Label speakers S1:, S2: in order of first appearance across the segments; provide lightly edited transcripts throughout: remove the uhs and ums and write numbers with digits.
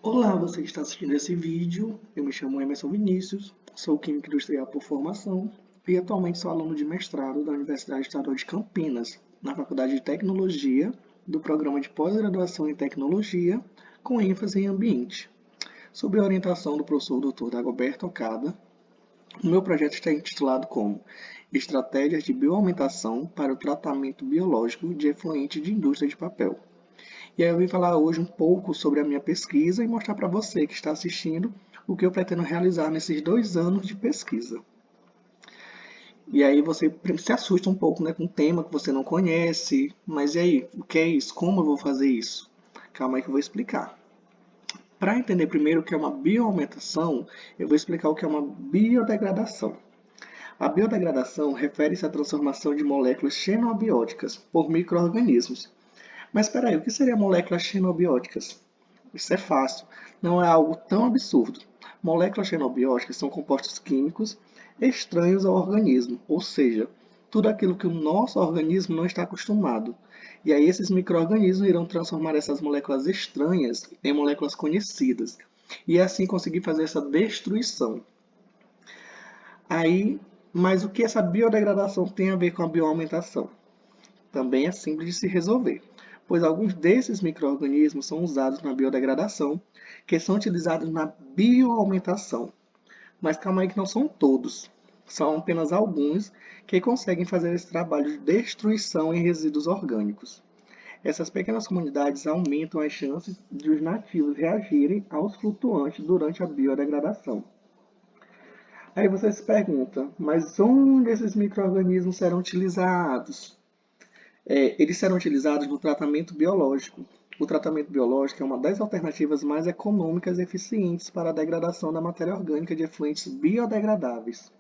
S1: Olá, você que está assistindo esse vídeo. Eu me chamo Emerson Vinícius, sou químico industrial por formação e atualmente sou aluno de mestrado da Universidade Estadual de Campinas, na Faculdade de Tecnologia, do Programa de Pós-Graduação em Tecnologia, com ênfase em ambiente. Sob a orientação do professor Dr. Dagoberto Okada, o meu projeto está intitulado como Estratégias de Bioaumentação para o Tratamento Biológico de Efluente de Indústria de Papel. E aí eu vim falar hoje um pouco sobre a minha pesquisa e mostrar para você que está assistindo o que eu pretendo realizar nesses 2 anos de pesquisa. E aí você se assusta um pouco, né, com um tema que você não conhece, mas e aí, o que é isso? Como eu vou fazer isso? Calma aí que eu vou explicar. Para entender primeiro o que é uma bioaumentação, eu vou explicar o que é uma biodegradação. A biodegradação refere-se à transformação de moléculas xenobióticas por micro-organismos. Mas espera aí, o que seria moléculas xenobióticas? Isso é fácil, não é algo tão absurdo. Moléculas xenobióticas são compostos químicos estranhos ao organismo, ou seja, tudo aquilo que o nosso organismo não está acostumado. E aí esses micro-organismos irão transformar essas moléculas estranhas em moléculas conhecidas. E assim conseguir fazer essa destruição. Aí, mas o que essa biodegradação tem a ver com a bioaumentação? Também é simples de se resolver, pois alguns desses micro-organismos são usados na biodegradação, que são utilizados na bioaumentação. Mas calma aí que não são todos. São apenas alguns que conseguem fazer esse trabalho de destruição em resíduos orgânicos. Essas pequenas comunidades aumentam as chances de os nativos reagirem aos flutuantes durante a biodegradação. Aí você se pergunta, mas onde esses micro-organismos serão utilizados? Eles serão utilizados no tratamento biológico. O tratamento biológico é uma das alternativas mais econômicas e eficientes para a degradação da matéria orgânica de efluentes biodegradáveis.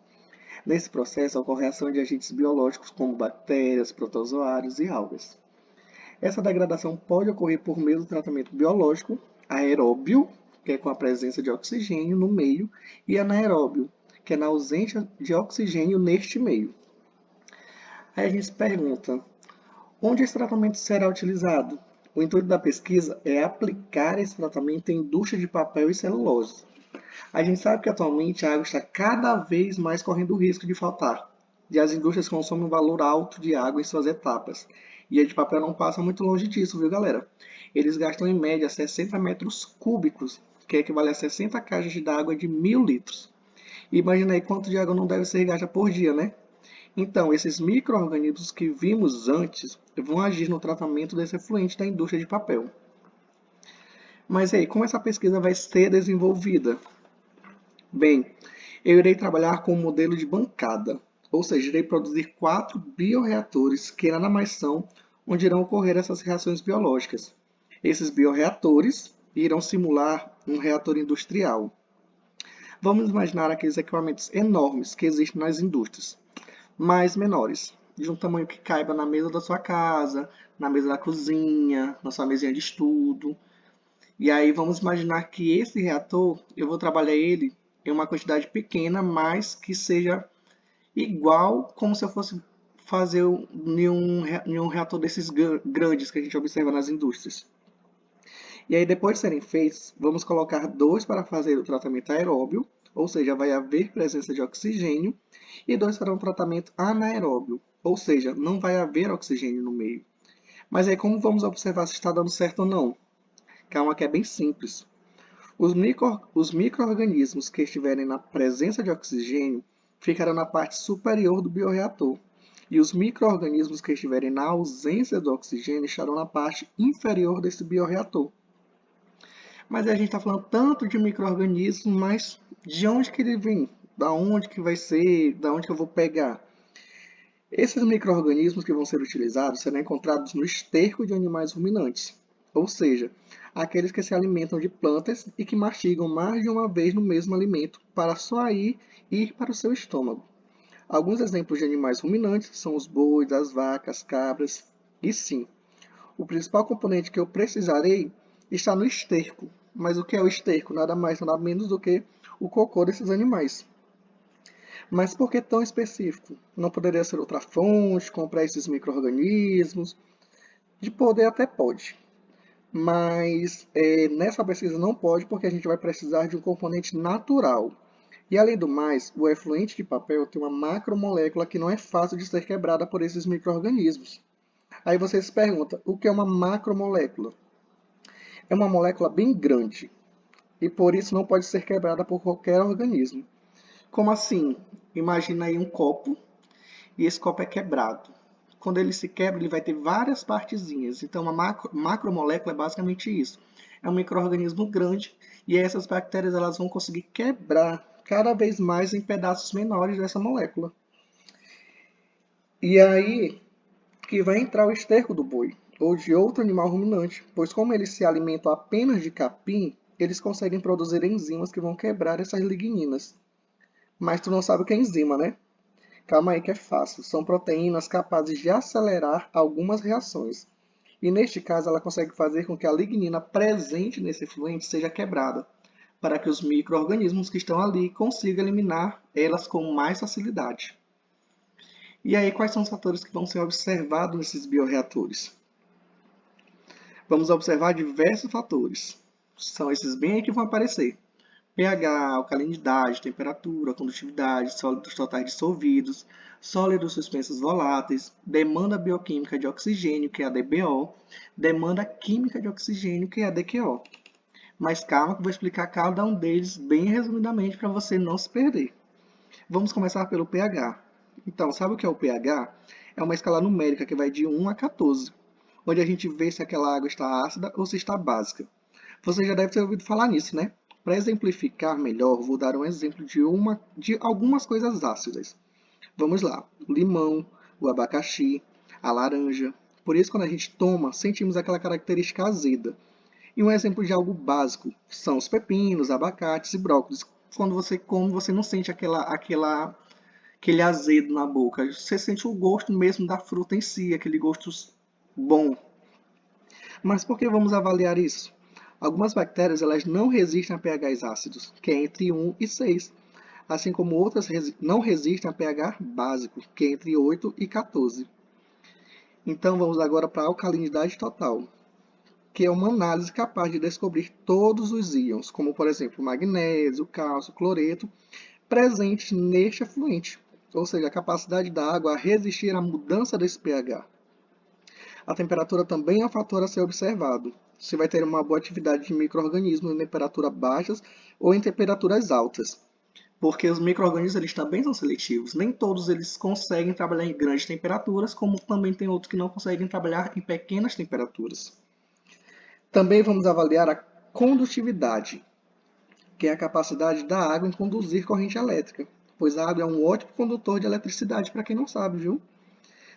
S1: Nesse processo ocorre a ação de agentes biológicos como bactérias, protozoários e algas. Essa degradação pode ocorrer por meio do tratamento biológico aeróbio, que é com a presença de oxigênio no meio, e anaeróbio, que é na ausência de oxigênio neste meio. Aí a gente se pergunta, onde esse tratamento será utilizado? O intuito da pesquisa é aplicar esse tratamento em indústria de papel e celulose. A gente sabe que atualmente a água está cada vez mais correndo o risco de faltar, e as indústrias consomem um valor alto de água em suas etapas. E a de papel não passa muito longe disso, viu, galera? Eles gastam em média 60 metros cúbicos, que equivale a 60 caixas de água de 1.000 litros. E imagina aí quanto de água não deve ser gasta por dia, né? Então, esses micro-organismos que vimos antes vão agir no tratamento desse efluente da indústria de papel. Mas aí, como essa pesquisa vai ser desenvolvida? Bem, eu irei trabalhar com um modelo de bancada, ou seja, irei produzir 4 bioreatores que nada mais são onde irão ocorrer essas reações biológicas. Esses bioreatores irão simular um reator industrial. Vamos imaginar aqueles equipamentos enormes que existem nas indústrias, mais menores, de um tamanho que caiba na mesa da sua casa, na mesa da cozinha, na sua mesinha de estudo. E aí vamos imaginar que esse reator, eu vou trabalhar ele em uma quantidade pequena, mas que seja igual como se eu fosse fazer em um reator desses grandes que a gente observa nas indústrias. E aí depois de serem feitos, vamos colocar dois para fazer o tratamento aeróbio, ou seja, vai haver presença de oxigênio, e dois para um tratamento anaeróbio, ou seja, não vai haver oxigênio no meio. Mas aí como vamos observar se está dando certo ou não? Calma que é bem simples. Os micro-organismos que estiverem na presença de oxigênio ficarão na parte superior do bioreator, e os micro-organismos que estiverem na ausência do oxigênio estarão na parte inferior desse bioreator. Mas a gente está falando tanto de micro-organismos, mas de onde que ele vem? Da onde que vai ser? Da onde que eu vou pegar? Esses micro-organismos que vão ser utilizados serão encontrados no esterco de animais ruminantes, ou seja, aqueles que se alimentam de plantas e que mastigam mais de uma vez no mesmo alimento para só aí ir para o seu estômago. Alguns exemplos de animais ruminantes são os bois, as vacas, cabras, e sim, o principal componente que eu precisarei está no esterco. Mas o que é o esterco? Nada mais, nada menos do que o cocô desses animais. Mas por que tão específico? Não poderia ser outra fonte, comprar esses micro-organismos? De poder até pode. mas nessa pesquisa não pode porque a gente vai precisar de um componente natural. E além do mais, o efluente de papel tem uma macromolécula que não é fácil de ser quebrada por esses micro-organismos. Aí você se pergunta, o que é uma macromolécula? É uma molécula bem grande e por isso não pode ser quebrada por qualquer organismo. Como assim? Imagina aí um copo e esse copo é quebrado. Quando ele se quebra, ele vai ter várias partezinhas. Então, uma macromolécula é basicamente isso. É um micro-organismo grande e essas bactérias elas vão conseguir quebrar cada vez mais em pedaços menores dessa molécula. E aí que vai entrar o esterco do boi ou de outro animal ruminante, pois como eles se alimentam apenas de capim, eles conseguem produzir enzimas que vão quebrar essas ligninas. Mas tu não sabe o que é enzima, né? Calma aí que é fácil. São proteínas capazes de acelerar algumas reações. E neste caso, ela consegue fazer com que a lignina presente nesse efluente seja quebrada, para que os micro-organismos que estão ali consigam eliminar elas com mais facilidade. E aí, quais são os fatores que vão ser observados nesses bioreatores? Vamos observar diversos fatores. São esses bem aí que vão aparecer. pH, alcalinidade, temperatura, condutividade, sólidos totais dissolvidos, sólidos suspensos voláteis, demanda bioquímica de oxigênio, que é a DBO, demanda química de oxigênio, que é a DQO. Mas calma que eu vou explicar cada um deles bem resumidamente para você não se perder. Vamos começar pelo pH. Então, sabe o que é o pH? É uma escala numérica que vai de 1 a 14, onde a gente vê se aquela água está ácida ou se está básica. Você já deve ter ouvido falar nisso, né? Para exemplificar melhor, vou dar um exemplo de algumas coisas ácidas. Vamos lá: o limão, o abacaxi, a laranja. Por isso, quando a gente toma, sentimos aquela característica azeda. E um exemplo de algo básico são os pepinos, abacates e brócolis. Quando você come, você não sente aquele azedo na boca. Você sente o gosto mesmo da fruta em si, aquele gosto bom. Mas por que vamos avaliar isso? Algumas bactérias elas não resistem a pHs ácidos, que é entre 1 e 6, assim como outras não resistem a pH básico, que é entre 8 e 14. Então vamos agora para a alcalinidade total, que é uma análise capaz de descobrir todos os íons, como por exemplo magnésio, cálcio, cloreto, presentes neste efluente, ou seja, a capacidade da água a resistir à mudança desse pH. A temperatura também é um fator a ser observado. Se vai ter uma boa atividade de micro-organismos em temperaturas baixas ou em temperaturas altas. Porque os micro-organismos eles também são seletivos. Nem todos eles conseguem trabalhar em grandes temperaturas, como também tem outros que não conseguem trabalhar em pequenas temperaturas. Também vamos avaliar a condutividade, que é a capacidade da água em conduzir corrente elétrica, pois a água é um ótimo condutor de eletricidade, para quem não sabe, viu?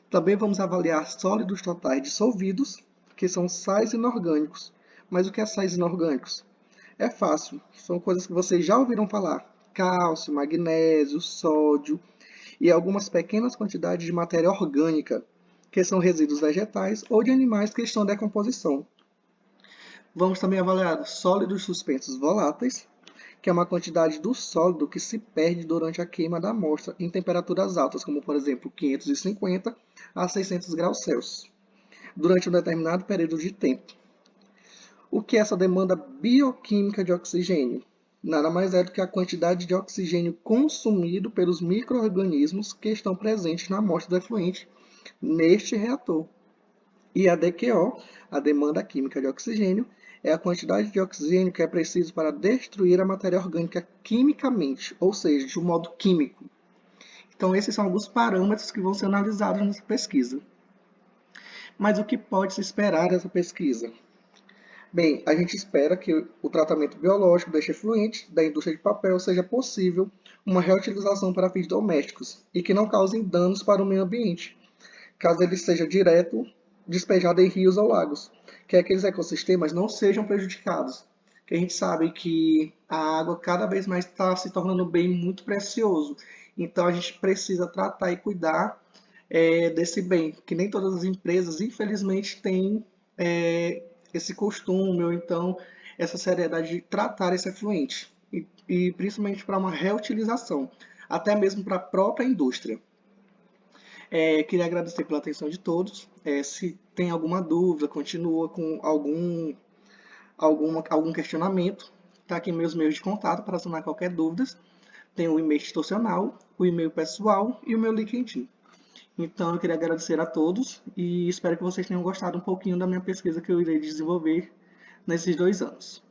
S1: Também vamos avaliar sólidos totais dissolvidos, que são sais inorgânicos. Mas o que é sais inorgânicos? É fácil, são coisas que vocês já ouviram falar. Cálcio, magnésio, sódio e algumas pequenas quantidades de matéria orgânica, que são resíduos vegetais ou de animais que estão em decomposição. Vamos também avaliar sólidos suspensos voláteis, que é uma quantidade do sólido que se perde durante a queima da amostra em temperaturas altas, como por exemplo 550 a 600 graus Celsius, durante um determinado período de tempo. O que é essa demanda bioquímica de oxigênio? Nada mais é do que a quantidade de oxigênio consumido pelos micro-organismos que estão presentes na amostra do efluente neste reator. E a DQO, a demanda química de oxigênio, é a quantidade de oxigênio que é preciso para destruir a matéria orgânica quimicamente, ou seja, de um modo químico. Então, esses são alguns parâmetros que vão ser analisados nessa pesquisa. Mas o que pode se esperar dessa pesquisa? Bem, a gente espera que o tratamento biológico deste efluente da indústria de papel seja possível uma reutilização para fins domésticos e que não causem danos para o meio ambiente, caso ele seja direto despejado em rios ou lagos, que aqueles ecossistemas não sejam prejudicados. Que a gente sabe que a água cada vez mais está se tornando um bem muito precioso, então a gente precisa tratar e cuidar desse bem, que nem todas as empresas, infelizmente, têm esse costume ou então essa seriedade de tratar esse efluente, e principalmente para uma reutilização, até mesmo para a própria indústria. Queria agradecer pela atenção de todos. Se tem alguma dúvida, continua com algum algum questionamento, tá aqui meus meios de contato para sanar qualquer dúvida. Tem o e-mail institucional, o e-mail pessoal e o meu LinkedIn. Então, eu queria agradecer a todos e espero que vocês tenham gostado um pouquinho da minha pesquisa que eu irei desenvolver nesses 2 anos.